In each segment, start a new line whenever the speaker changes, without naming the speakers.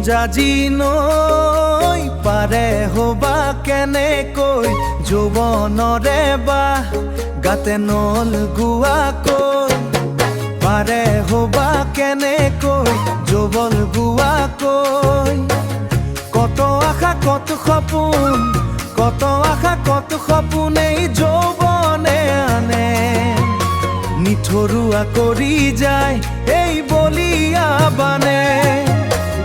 জাজি নৈ পাৰে হবা কেনেকৈ যৌৱনৰে বা গাতে নল গুৱাকৈ পাৰে হবা কেনেকৈ যৌৱন গুৱাকৈ কত আশা কত সপোন কত আশা কত সপোন এই যৌৱনে আনে নিঠৰুৱা কৰি যায় এই বলিয়া বানে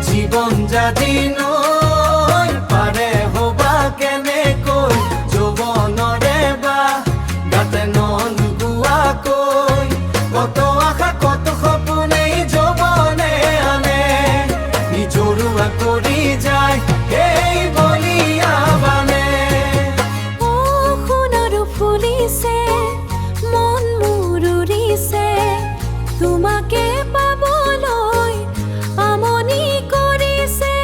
জীবন জাজি নৈ পাৰে হবা কেনেকৈ যৌৱনৰে বা গাতে নল গুৱাকৈ কত আশা কত সপোন এই যৌৱনে আনে নিঠৰুৱা কৰি যায় এই বলিয়া বানে
ও সোণাৰু ফুলিছে মন মোৰ উৰিছে তোমাকে পাবলৈ আমনি কৰিছে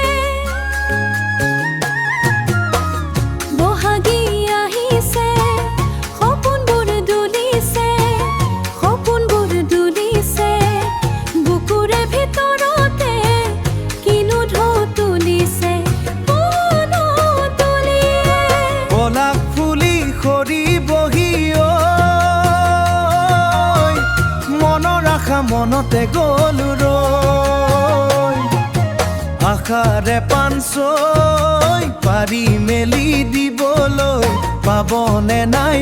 বহাগী আহিছে সপোনবোৰ দুলিছে বুকুৰে ভিতৰতে কিনো ঢৌ তুলিছে
পলাক ফুলি সৰি বহি মনৰ আশা মনতে গ'ল ৰৈ আশাৰে পানচৈ পাৰি মেলি দিবলৈ পাবনে নাই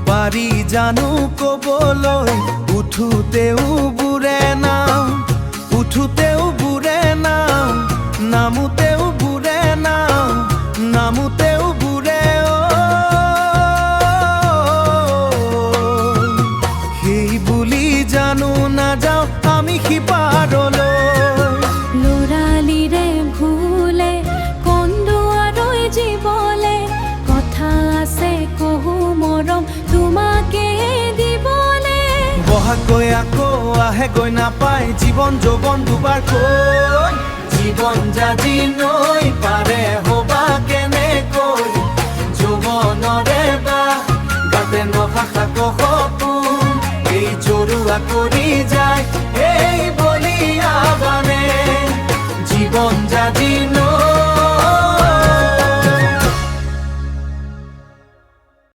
পাৰি জানো কবলৈ উঠোতেও বুৰে নাও নামোতেও বুৰে নাও নামোতেও বুৰে সেই বুলি জানো নাযাওঁ আমি সিপাৰলৈ
লৰালিৰে ভুলে কন্দুৱাৰৈ জীৱলে কথা আছে কহু মৰম তোমাকে দিবলে
বহাকৈ আকৌ আহে গৈ নাপায় জীৱন যৌৱন দুবাৰকৈ জীবন জাজি নৈ পাৰে হবা কেনেকৈ যৌৱনৰে বা গাতে নভাষা সপোন এই জৰুৱা কৰি যায় এই বলিয়া বানে জীবন জাজি